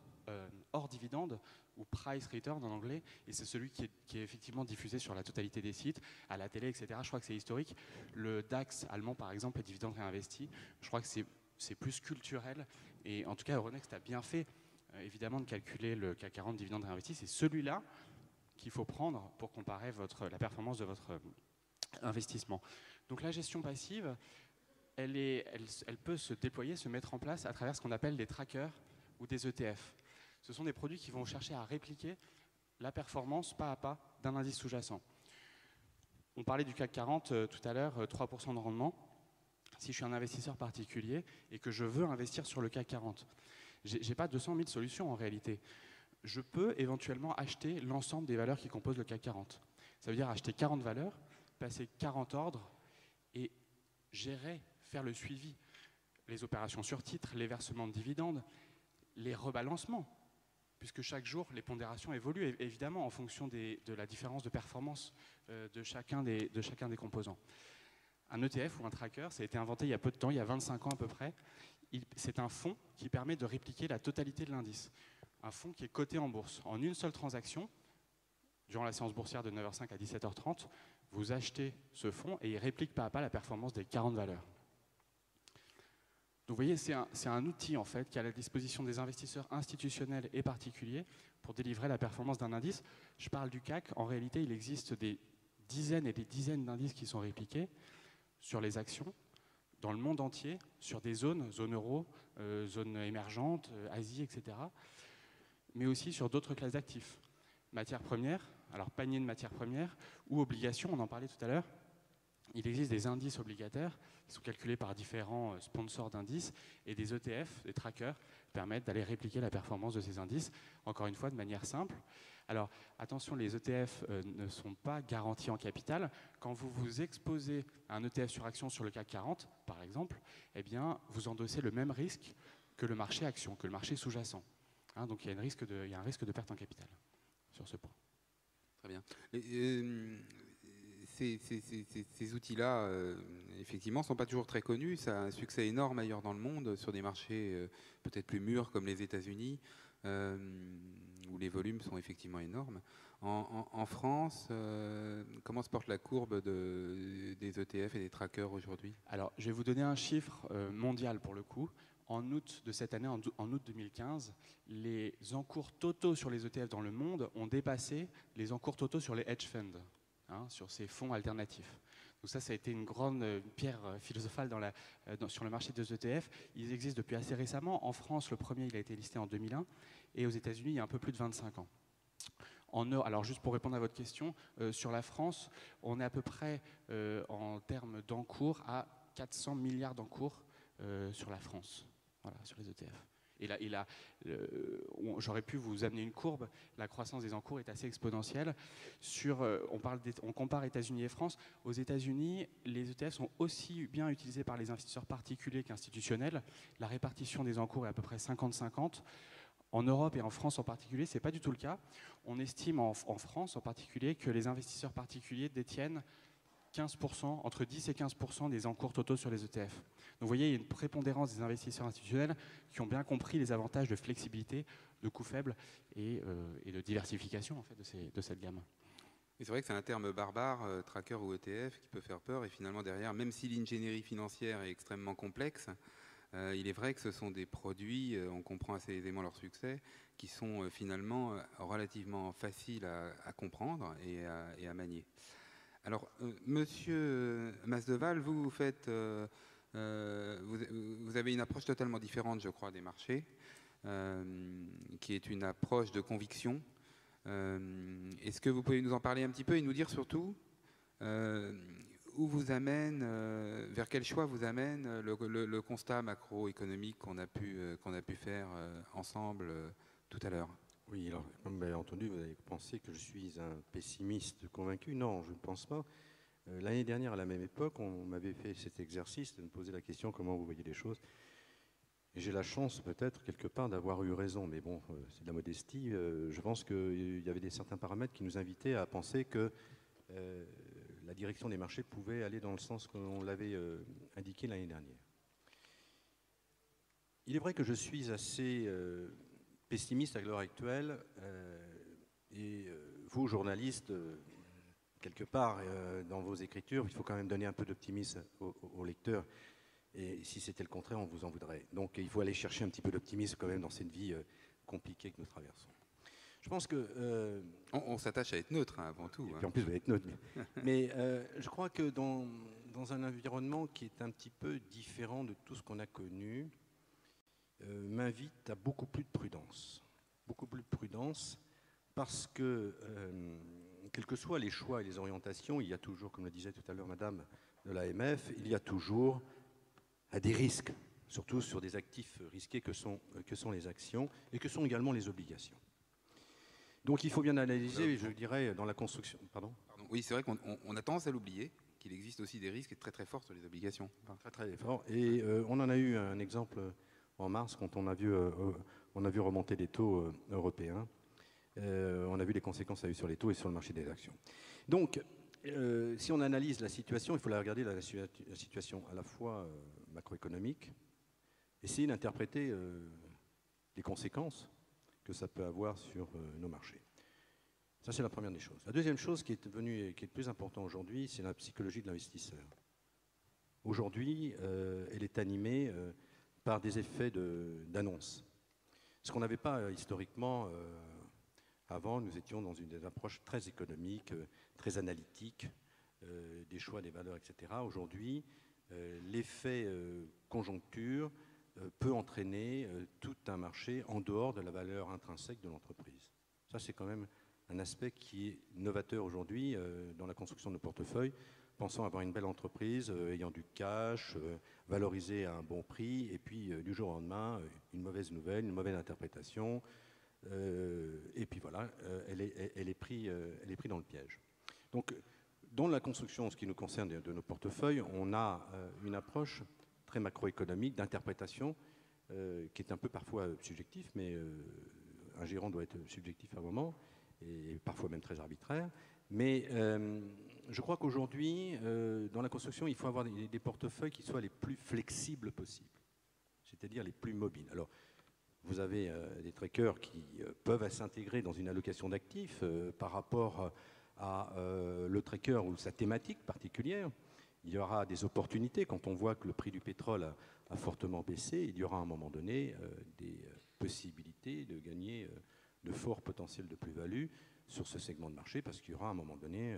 hors dividende, ou price return en anglais, et c'est celui qui est effectivement diffusé sur la totalité des sites, à la télé, etc. Je crois que c'est historique. Le DAX allemand, par exemple, les dividendes réinvestis, je crois que c'est plus culturel, et en tout cas, Euronext a bien fait, évidemment, de calculer le CAC 40 dividendes réinvestis. C'est celui-là qu'il faut prendre pour comparer la performance de votre investissement. Donc la gestion passive, elle peut se déployer, se mettre en place à travers ce qu'on appelle des trackers ou des ETF. Ce sont des produits qui vont chercher à répliquer la performance pas à pas d'un indice sous-jacent. On parlait du CAC 40 tout à l'heure, 3% de rendement. Si je suis un investisseur particulier et que je veux investir sur le CAC 40, je n'ai pas 200 000 solutions en réalité. Je peux éventuellement acheter l'ensemble des valeurs qui composent le CAC 40. Ça veut dire acheter 40 valeurs, passer 40 ordres et faire le suivi. Les opérations sur titre, les versements de dividendes, les rebalancements, puisque chaque jour, les pondérations évoluent évidemment en fonction de la différence de performance de chacun des composants. Un ETF ou un tracker, ça a été inventé il y a peu de temps, il y a 25 ans à peu près. C'est un fonds qui permet de répliquer la totalité de l'indice. Un fonds qui est coté en bourse. En une seule transaction, durant la séance boursière de 9h05 à 17h30, vous achetez ce fonds et il réplique pas à pas la performance des 40 valeurs. Donc vous voyez, c'est un outil en fait qui est à la disposition des investisseurs institutionnels et particuliers pour délivrer la performance d'un indice. Je parle du CAC, en réalité il existe des dizaines et des dizaines d'indices qui sont répliqués sur les actions dans le monde entier, sur des zones euro, zones émergentes, Asie, etc. Mais aussi sur d'autres classes d'actifs. Matières premières, alors panier de matières premières ou obligations, on en parlait tout à l'heure. Il existe des indices obligataires qui sont calculés par différents sponsors d'indices et des ETF, des trackers, permettent d'aller répliquer la performance de ces indices, encore une fois de manière simple. Alors attention, les ETF ne sont pas garantis en capital. Quand vous vous exposez à un ETF sur action sur le CAC 40, par exemple, eh bien, vous endossez le même risque que le marché action, que le marché sous-jacent. Hein, donc il y a un risque de perte en capital sur ce point. Très bien. Ces outils-là, effectivement, ne sont pas toujours très connus. Ça a un succès énorme ailleurs dans le monde, sur des marchés peut-être plus mûrs comme les États-Unis. où les volumes sont effectivement énormes. En France, comment se porte la courbe des ETF et des trackers aujourd'hui? Alors, je vais vous donner un chiffre mondial pour le coup. En août de cette année, en août 2015, les encours totaux sur les ETF dans le monde ont dépassé les encours totaux sur les hedge funds, sur ces fonds alternatifs. Donc ça a été une grande pierre philosophale sur le marché des ETF. Ils existent depuis assez récemment. En France, le premier, il a été listé en 2001, et aux États-Unis, il y a un peu plus de 25 ans. Alors juste pour répondre à votre question, sur la France, on est à peu près en termes d'encours à 400 milliards d'encours sur la France, voilà, sur les ETF. Et là, j'aurais pu vous amener une courbe. La croissance des encours est assez exponentielle. On compare États-Unis et France. Aux États-Unis, les ETF sont aussi bien utilisés par les investisseurs particuliers qu'institutionnels. La répartition des encours est à peu près 50-50. En Europe et en France en particulier, ce n'est pas du tout le cas. On estime en France en particulier que les investisseurs particuliers détiennent 15%, entre 10 et 15% des encours totaux sur les ETF. Donc vous voyez, il y a une prépondérance des investisseurs institutionnels qui ont bien compris les avantages de flexibilité, de coûts faibles et de diversification en fait, de cette gamme. Et c'est vrai que c'est un terme barbare, tracker ou ETF, qui peut faire peur. Et finalement, derrière, même si l'ingénierie financière est extrêmement complexe, il est vrai que ce sont des produits, on comprend assez aisément leur succès, qui sont finalement relativement faciles à comprendre et à manier. Alors, Monsieur Masdeval, vous avez une approche totalement différente, je crois, des marchés, qui est une approche de conviction. Est-ce que vous pouvez nous en parler un petit peu et nous dire surtout où vous amène, vers quel choix vous amène le constat macroéconomique qu'on a pu faire ensemble tout à l'heure? Oui, alors, comme vous l'avez entendu, vous avez pensé que je suis un pessimiste convaincu. Non, je ne pense pas. L'année dernière, à la même époque, on m'avait fait cet exercice de me poser la question comment vous voyez les choses. Et j'ai la chance, peut-être, quelque part, d'avoir eu raison. Mais bon, c'est de la modestie. Je pense qu'il y avait certains paramètres qui nous invitaient à penser que la direction des marchés pouvait aller dans le sens qu'on l'avait indiqué l'année dernière. Il est vrai que je suis assez pessimiste à l'heure actuelle, et vous, journalistes, quelque part, dans vos écritures, il faut quand même donner un peu d'optimisme aux lecteurs, et si c'était le contraire, on vous en voudrait. Donc il faut aller chercher un petit peu d'optimisme quand même dans cette vie compliquée que nous traversons. Je pense que... on s'attache à être neutre, avant tout. Et puis en plus, vous allez être neutre. Mais je crois que dans un environnement qui est un petit peu différent de tout ce qu'on a connu, m'invite à beaucoup plus de prudence. Beaucoup plus de prudence parce que, quels que soient les choix et les orientations, il y a toujours, comme le disait tout à l'heure Madame de l'AMF, il y a toujours des risques, surtout sur des actifs risqués que sont les actions et que sont également les obligations. Donc il faut bien analyser, je dirais, dans la construction... Pardon ? Oui, c'est vrai qu'on a tendance à l'oublier, qu'il existe aussi des risques très très forts sur les obligations. Très très forts. Et on en a eu un exemple en mars, quand on a vu remonter les taux européens. On a vu les conséquences que ça a eu sur les taux et sur le marché des actions. Donc, si on analyse la situation, il faut la regarder la situation à la fois macroéconomique, essayer d'interpréter les conséquences que ça peut avoir sur nos marchés. Ça, c'est la première des choses. La deuxième chose qui est devenue et qui est plus importante aujourd'hui, c'est la psychologie de l'investisseur. Aujourd'hui, elle est animée par des effets d'annonce. Ce qu'on n'avait pas historiquement avant, nous étions dans une approche très économique, très analytique, des choix, des valeurs, etc. Aujourd'hui, l'effet conjoncture peut entraîner tout un marché en dehors de la valeur intrinsèque de l'entreprise. Ça, c'est quand même un aspect qui est novateur aujourd'hui dans la construction de nos portefeuilles. Pensons avoir une belle entreprise, ayant du cash, valorisée à un bon prix, et puis du jour au lendemain, une mauvaise nouvelle, une mauvaise interprétation, et puis voilà, elle est prise dans le piège. Donc, dans la construction, en ce qui nous concerne de nos portefeuilles, on a une approche très macroéconomique d'interprétation qui est un peu parfois subjectif, mais un gérant doit être subjectif à un moment, et parfois même très arbitraire. Mais je crois qu'aujourd'hui, dans la construction, il faut avoir des portefeuilles qui soient les plus flexibles possibles, c'est-à-dire les plus mobiles. Alors, vous avez des traders qui peuvent s'intégrer dans une allocation d'actifs par rapport à le trader ou sa thématique particulière. Il y aura des opportunités. Quand on voit que le prix du pétrole a fortement baissé, il y aura à un moment donné des possibilités de gagner de forts potentiels de plus-value sur ce segment de marché, parce qu'il y aura à un moment donné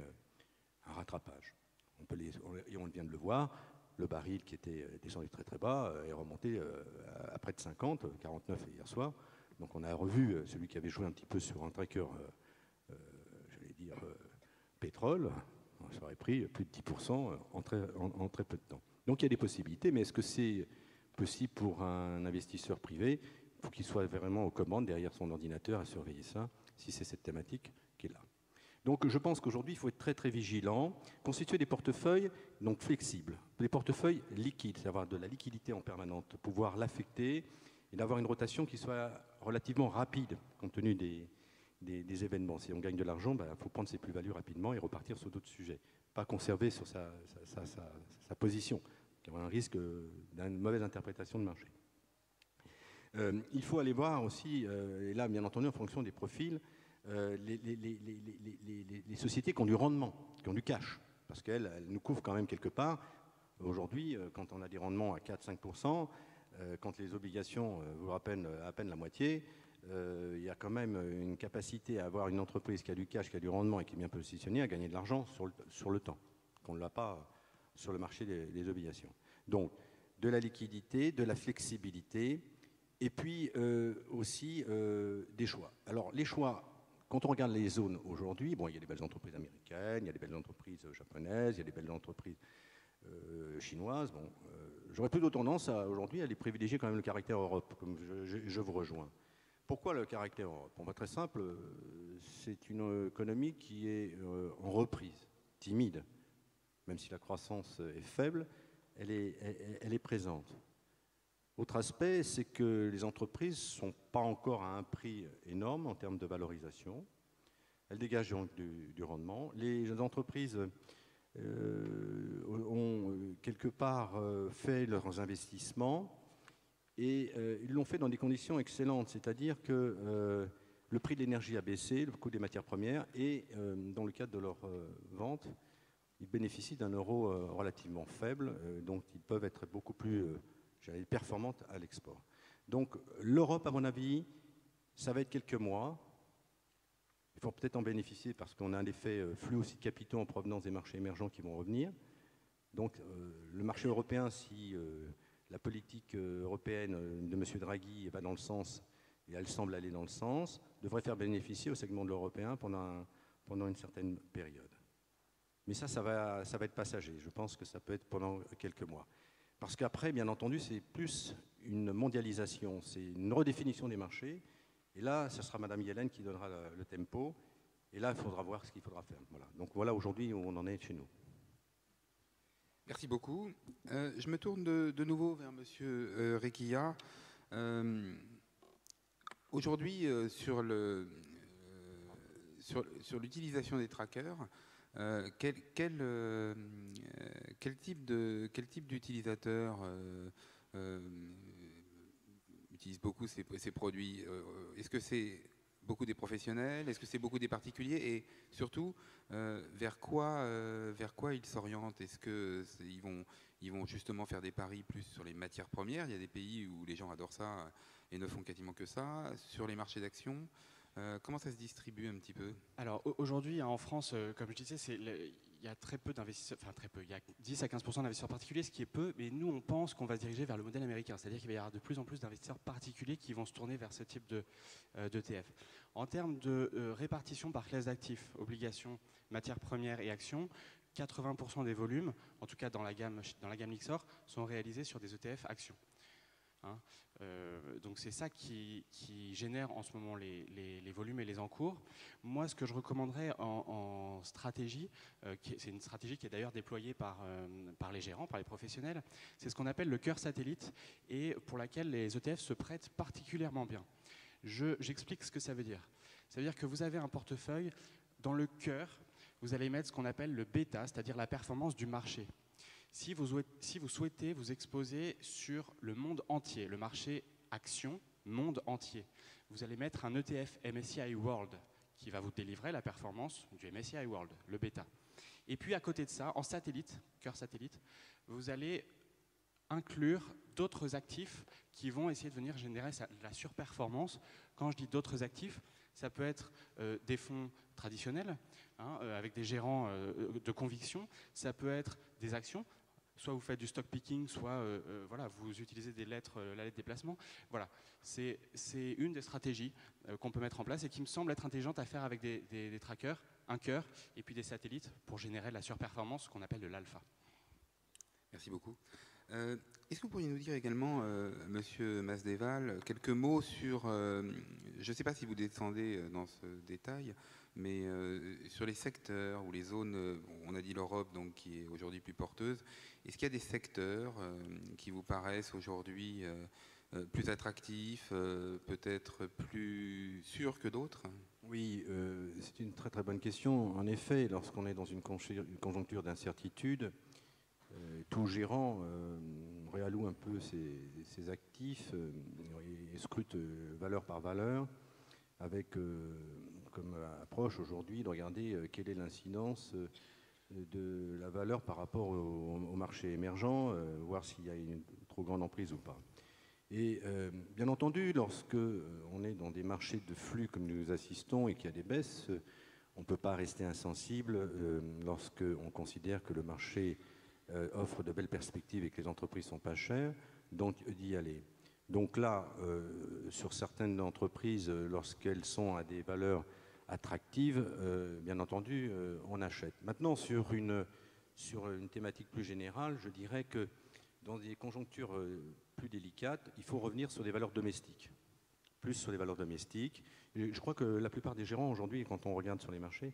un rattrapage. Et on vient de le voir, le baril qui était descendu très très bas est remonté à près de 50, 49 hier soir. Donc on a revu celui qui avait joué un petit peu sur un tracker, j'allais dire, pétrole, ça aurait pris plus de 10% en très peu de temps. Donc il y a des possibilités, mais est-ce que c'est possible pour un investisseur privé? Il faut qu'il soit vraiment aux commandes derrière son ordinateur à surveiller ça, si c'est cette thématique qui est là. Donc je pense qu'aujourd'hui, il faut être très très vigilant, constituer des portefeuilles donc flexibles, des portefeuilles liquides, c'est-à-dire de la liquidité en permanente, pouvoir l'affecter et d'avoir une rotation qui soit relativement rapide compte tenu des événements. Si on gagne de l'argent, il faut prendre ses plus-values rapidement et repartir sur d'autres sujets, pas conserver sur sa position, qui a un risque d'une mauvaise interprétation de marché. Il faut aller voir aussi, et là bien entendu en fonction des profils, les sociétés qui ont du rendement, qui ont du cash, parce qu'elles nous couvrent quand même quelque part. Aujourd'hui, quand on a des rendements à 4-5%, quand les obligations vaut à peine la moitié, il y a quand même une capacité à avoir une entreprise qui a du cash, qui a du rendement et qui est bien positionnée à gagner de l'argent sur le temps, qu'on ne l'a pas sur le marché des obligations. Donc, de la liquidité, de la flexibilité, et puis aussi des choix. Alors, les choix, quand on regarde les zones aujourd'hui, bon, il y a des belles entreprises américaines, il y a des belles entreprises japonaises, il y a des belles entreprises chinoises. Bon, j'aurais plutôt tendance aujourd'hui à les privilégier quand même le caractère Europe, comme je vous rejoins. Pourquoi le caractère Europe? On va très simple, c'est une économie qui est en reprise, timide, même si la croissance est faible, elle est présente. Autre aspect, c'est que les entreprises ne sont pas encore à un prix énorme en termes de valorisation. Elles dégagent donc du rendement. Les entreprises ont quelque part fait leurs investissements et ils l'ont fait dans des conditions excellentes, c'est-à-dire que le prix de l'énergie a baissé, le coût des matières premières, et dans le cadre de leur vente, ils bénéficient d'un euro relativement faible, donc ils peuvent être beaucoup plus performantes à l'export. Donc l'Europe, à mon avis, ça va être quelques mois. Il faut peut-être en bénéficier parce qu'on a un effet flux aussi de capitaux en provenance des marchés émergents qui vont revenir. Donc le marché européen, si la politique européenne de M. Draghi va dans le sens, et elle semble aller dans le sens, devrait faire bénéficier au segment de l'européen pendant une certaine période. Mais ça va être passager. Je pense que ça peut être pendant quelques mois. Parce qu'après, bien entendu, c'est plus une mondialisation, c'est une redéfinition des marchés. Et là, ce sera Mme Yellen qui donnera le tempo. Et là, il faudra voir ce qu'il faudra faire. Voilà. Donc voilà aujourd'hui où on en est chez nous. Merci beaucoup. Je me tourne de nouveau vers M. Requilla. Aujourd'hui, sur l'utilisation des trackers, quel type d'utilisateur utilise beaucoup ces produits? Est-ce que c'est beaucoup des professionnels? Est-ce que c'est beaucoup des particuliers? Et surtout, vers quoi ils s'orientent? Est-ce qu'ils vont justement faire des paris plus sur les matières premières? Il y a des pays où les gens adorent ça et ne font quasiment que ça. Sur les marchés d'actions, comment ça se distribue un petit peu? Alors aujourd'hui, en France, comme je disais, il y a très peu d'investisseurs, enfin très peu, il y a 10 à 15% d'investisseurs particuliers, ce qui est peu, mais nous on pense qu'on va se diriger vers le modèle américain, c'est-à-dire qu'il va y avoir de plus en plus d'investisseurs particuliers qui vont se tourner vers ce type d'ETF. En termes de répartition par classe d'actifs, obligations, matières premières et actions, 80% des volumes, en tout cas dans la gamme Lyxor, sont réalisés sur des ETF actions. Donc c'est ça qui génère en ce moment les volumes et les encours. Moi, ce que je recommanderais en stratégie, c'est une stratégie qui est d'ailleurs déployée par les gérants, par les professionnels, c'est ce qu'on appelle le cœur satellite et pour laquelle les ETF se prêtent particulièrement bien. J'explique ce que ça veut dire. Ça veut dire que vous avez un portefeuille, dans le cœur, vous allez mettre ce qu'on appelle le bêta, c'est-à-dire la performance du marché. Si vous souhaitez vous exposer sur le monde entier, le marché action, monde entier. Vous allez mettre un ETF MSCI World qui va vous délivrer la performance du MSCI World, le bêta. Et puis à côté de ça, en satellite, cœur satellite, vous allez inclure d'autres actifs qui vont essayer de venir générer la surperformance. Quand je dis d'autres actifs, ça peut être des fonds traditionnels, avec des gérants de conviction, ça peut être des actions, soit vous faites du stock picking, soit voilà, vous utilisez la lettre des placements. Voilà, c'est une des stratégies qu'on peut mettre en place et qui me semble être intelligente à faire avec des trackers, un cœur et puis des satellites pour générer la surperformance qu'on appelle de l'alpha. Merci beaucoup. Est-ce que vous pourriez nous dire également, Monsieur Masdeval, quelques mots sur, je ne sais pas si vous descendez dans ce détail, mais sur les secteurs ou les zones, on a dit l'Europe donc qui est aujourd'hui plus porteuse, est-ce qu'il y a des secteurs qui vous paraissent aujourd'hui plus attractifs, peut-être plus sûrs que d'autres? Oui, c'est une très très bonne question. En effet, lorsqu'on est dans une conjoncture d'incertitude, tout gérant réalloue un peu ses actifs et scrute valeur par valeur avec comme approche aujourd'hui de regarder quelle est l'incidence de la valeur par rapport au marché émergent, voir s'il y a une trop grande emprise ou pas. Et bien entendu, lorsque on est dans des marchés de flux comme nous assistons et qu'il y a des baisses, on ne peut pas rester insensible lorsque on considère que le marché offre de belles perspectives et que les entreprises ne sont pas chères, donc d'y aller. Donc là, sur certaines entreprises, lorsqu'elles sont à des valeurs attractives, bien entendu, on achète. Maintenant, sur une thématique plus générale, je dirais que dans des conjonctures plus délicates, il faut revenir sur des valeurs domestiques, plus sur les valeurs domestiques. Et je crois que la plupart des gérants aujourd'hui, quand on regarde sur les marchés,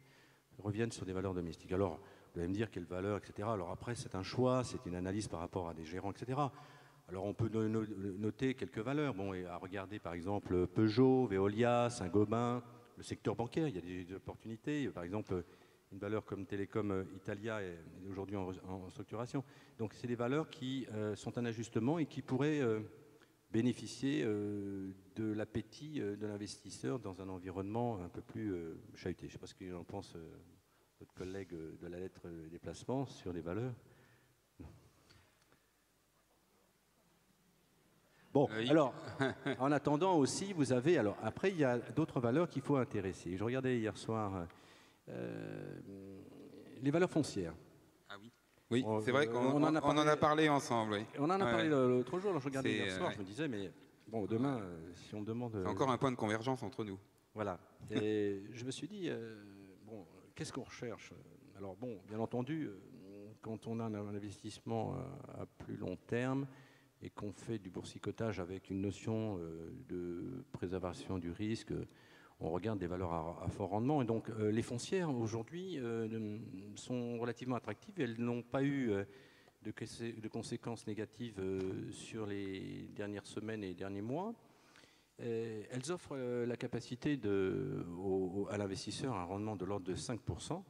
reviennent sur des valeurs domestiques. Alors, vous allez me dire quelle valeur, etc. Alors après, c'est un choix, c'est une analyse par rapport à des gérants, etc. Alors on peut noter quelques valeurs. Bon, et à regarder par exemple Peugeot, Veolia, Saint-Gobain, le secteur bancaire, il y a des opportunités. Par exemple, une valeur comme Telecom Italia est aujourd'hui en structuration. Donc c'est des valeurs qui sont un ajustement et qui pourraient bénéficier de l'appétit de l'investisseur dans un environnement un peu plus chahuté. Je ne sais pas ce qu'en pense votre collègue de la lettre des placements sur les valeurs. Bon, alors, en attendant aussi, vous avez... Alors, après, il y a d'autres valeurs qu'il faut intéresser. Je regardais hier soir les valeurs foncières. Ah oui. Oui, c'est vrai qu'on en a parlé ensemble. Oui. On en a parlé l'autre jour, alors je regardais hier soir, je me disais, mais bon, demain, si on me demande... C'est encore un point de convergence entre nous. Voilà. Et je me suis dit, bon, qu'est-ce qu'on recherche? Alors bon, bien entendu, quand on a un investissement à plus long terme et qu'on fait du boursicotage avec une notion de préservation du risque, on regarde des valeurs à fort rendement. Et donc les foncières aujourd'hui sont relativement attractives. Elles n'ont pas eu de conséquences négatives sur les dernières semaines et les derniers mois. Elles offrent la capacité à l'investisseur un rendement de l'ordre de 5%.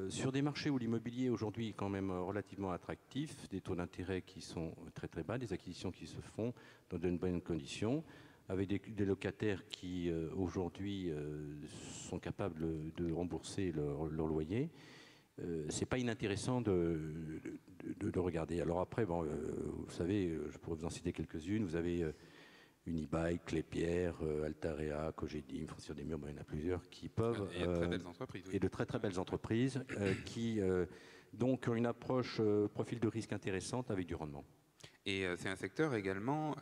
Sur des marchés où l'immobilier aujourd'hui est quand même relativement attractif, des taux d'intérêt qui sont très très bas, des acquisitions qui se font dans de bonnes conditions, avec des locataires qui aujourd'hui sont capables de rembourser leur loyer, c'est pas inintéressant de regarder. Alors après, bon, vous savez, je pourrais vous en citer quelques-unes. Vous avez Unibail, Clépierre, Altarea, Cogedim, Foncière des Murs, il y en a plusieurs qui peuvent... Et de très belles entreprises. Oui. Et de très très belles entreprises qui donc ont une approche profil de risque intéressante avec du rendement. Et c'est un secteur également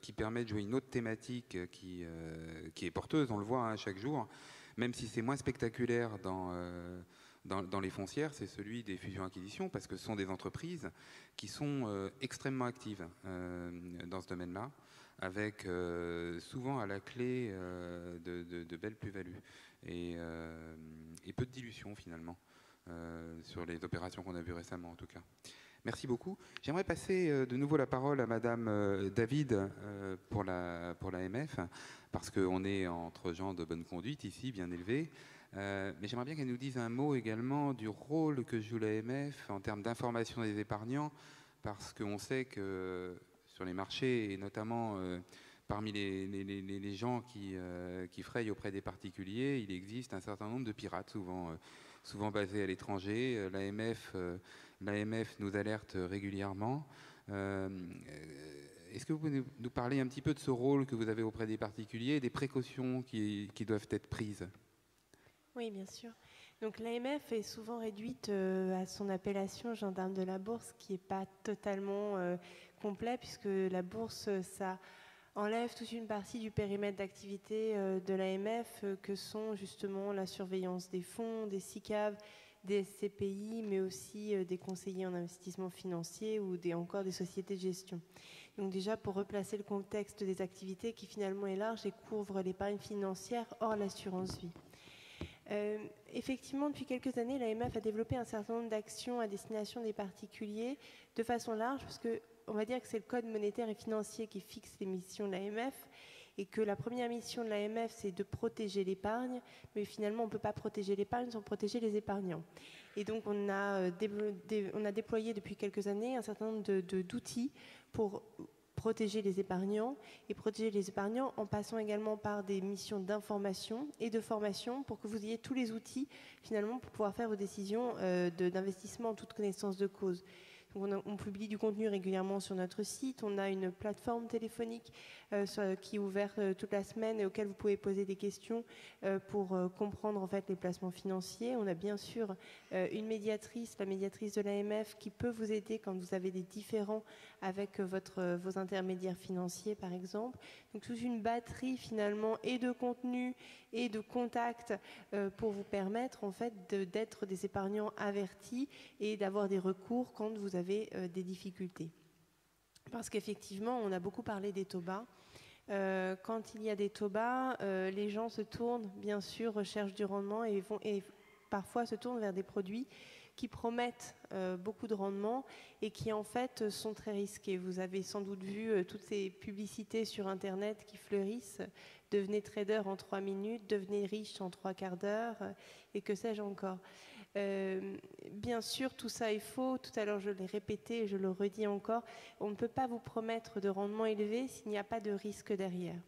qui permet de jouer une autre thématique qui est porteuse, on le voit chaque jour, même si c'est moins spectaculaire dans les foncières, c'est celui des fusions-acquisitions, parce que ce sont des entreprises qui sont extrêmement actives dans ce domaine-là, avec souvent à la clé de belles plus-values et peu de dilution finalement sur les opérations qu'on a vues récemment en tout cas. Merci beaucoup. J'aimerais passer de nouveau la parole à Madame David pour l'AMF, parce qu'on est entre gens de bonne conduite ici, bien élevés. Mais j'aimerais bien qu'elle nous dise un mot également du rôle que joue l'AMF en termes d'information des épargnants, parce qu'on sait que sur les marchés, et notamment parmi les gens qui frayent auprès des particuliers, il existe un certain nombre de pirates, souvent basés à l'étranger. L'AMF nous alerte régulièrement. Est-ce que vous pouvez nous parler un petit peu de ce rôle que vous avez auprès des particuliers et des précautions qui doivent être prises? Oui, bien sûr. Donc l'AMF est souvent réduite à son appellation gendarme de la bourse, qui n'est pas totalement complet, puisque la bourse, ça enlève toute une partie du périmètre d'activité de l'AMF, que sont justement la surveillance des fonds, des SICAV, des SCPI, mais aussi des conseillers en investissement financier ou encore des sociétés de gestion. Donc déjà, pour replacer le contexte des activités qui finalement est large et couvre l'épargne financière hors l'assurance vie. Effectivement, depuis quelques années, l'AMF a développé un certain nombre d'actions à destination des particuliers de façon large, parce que on va dire que c'est le code monétaire et financier qui fixe les missions de l'AMF, et que la première mission de l'AMF, c'est de protéger l'épargne, mais finalement, on ne peut pas protéger l'épargne sans protéger les épargnants. Et donc, on a déployé depuis quelques années un certain nombre d'outils pour protéger les épargnants, et protéger les épargnants en passant également par des missions d'information et de formation pour que vous ayez tous les outils finalement pour pouvoir faire vos décisions d'investissement en toute connaissance de cause. Donc on publie du contenu régulièrement sur notre site. On a une plateforme téléphonique qui est ouverte toute la semaine et auquel vous pouvez poser des questions pour comprendre en fait les placements financiers. On a bien sûr une médiatrice, la médiatrice de l'AMF, qui peut vous aider quand vous avez des différends avec vos intermédiaires financiers, par exemple. Donc toute une batterie finalement et de contenu et de contacts pour vous permettre en fait d'être des épargnants avertis et d'avoir des recours quand vous avez des difficultés. Parce qu'effectivement, on a beaucoup parlé des taux bas. Quand il y a des taux bas, les gens se tournent, bien sûr, recherchent du rendement et parfois se tournent vers des produits qui promettent beaucoup de rendement et qui en fait sont très risqués. Vous avez sans doute vu toutes ces publicités sur Internet qui fleurissent. Devenez trader en 3 minutes, devenez riche en 3 quarts d'heure, et que sais-je encore. Bien sûr, tout ça est faux. Tout à l'heure, je l'ai répété et je le redis encore. On ne peut pas vous promettre de rendement élevé s'il n'y a pas de risque derrière.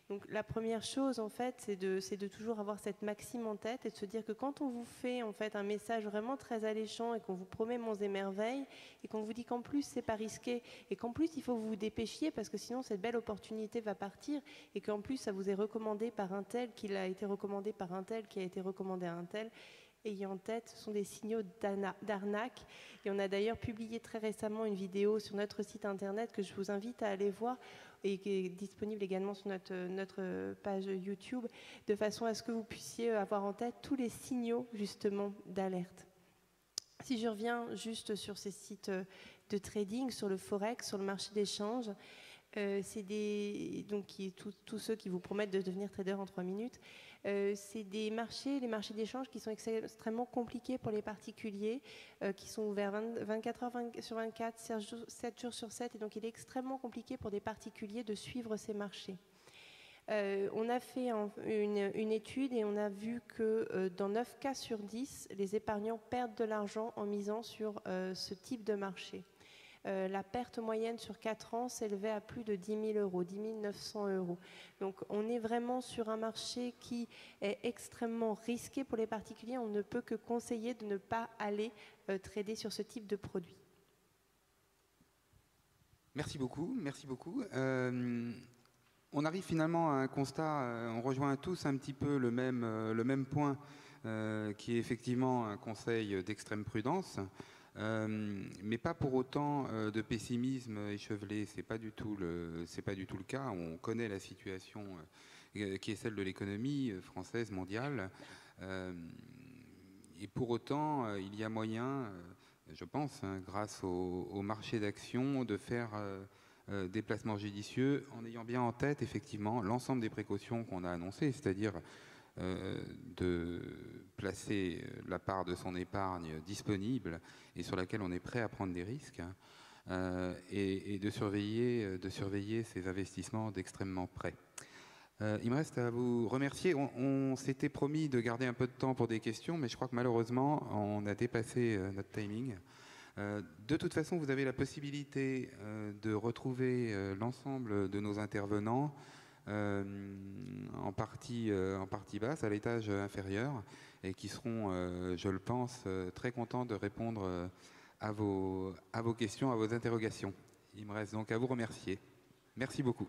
Donc la première chose, en fait, c'est de toujours avoir cette maxime en tête et de se dire que quand on vous fait en fait un message vraiment très alléchant et qu'on vous promet monts et merveilles et qu'on vous dit qu'en plus c'est pas risqué et qu'en plus il faut que vous vous dépêchiez parce que sinon cette belle opportunité va partir et qu'en plus ça vous est recommandé par un tel, qu'il a été recommandé par un tel, qui a été recommandé à un tel, ayez en tête, ce sont des signaux d'arnaque. Et on a d'ailleurs publié très récemment une vidéo sur notre site internet que je vous invite à aller voir et qui est disponible également sur notre page YouTube, de façon à ce que vous puissiez avoir en tête tous les signaux justement d'alerte. Si je reviens juste sur ces sites de trading, sur le Forex, sur le marché d'échange, c'est tous ceux qui vous promettent de devenir trader en 3 minutes. C'est les marchés d'échange qui sont extrêmement compliqués pour les particuliers, qui sont ouverts 24 heures sur 24, 7 jours sur 7, et donc il est extrêmement compliqué pour des particuliers de suivre ces marchés. On a fait une étude et on a vu que dans 9 cas sur 10, les épargnants perdent de l'argent en misant sur ce type de marché. La perte moyenne sur 4 ans s'élevait à plus de 10 000 euros, 10 900 euros. Donc on est vraiment sur un marché qui est extrêmement risqué pour les particuliers. On ne peut que conseiller de ne pas aller trader sur ce type de produit. Merci beaucoup, merci beaucoup. On arrive finalement à un constat, on rejoint tous un petit peu le même point, qui est effectivement un conseil d'extrême prudence. Mais pas pour autant de pessimisme échevelé, c'est pas du tout le cas. On connaît la situation qui est celle de l'économie française, mondiale, et pour autant il y a moyen, je pense, grâce au marché d'actions, de faire des placements judicieux en ayant bien en tête effectivement l'ensemble des précautions qu'on a annoncées, c'est-à-dire de placer la part de son épargne disponible et sur laquelle on est prêt à prendre des risques, et de surveiller ces investissements d'extrêmement près. Il me reste à vous remercier. On s'était promis de garder un peu de temps pour des questions, mais je crois que malheureusement, on a dépassé notre timing. De toute façon, vous avez la possibilité de retrouver l'ensemble de nos intervenants en partie basse, à l'étage inférieur, et qui seront, je le pense, très contents de répondre à vos questions, à vos interrogations. Il me reste donc à vous remercier. Merci beaucoup.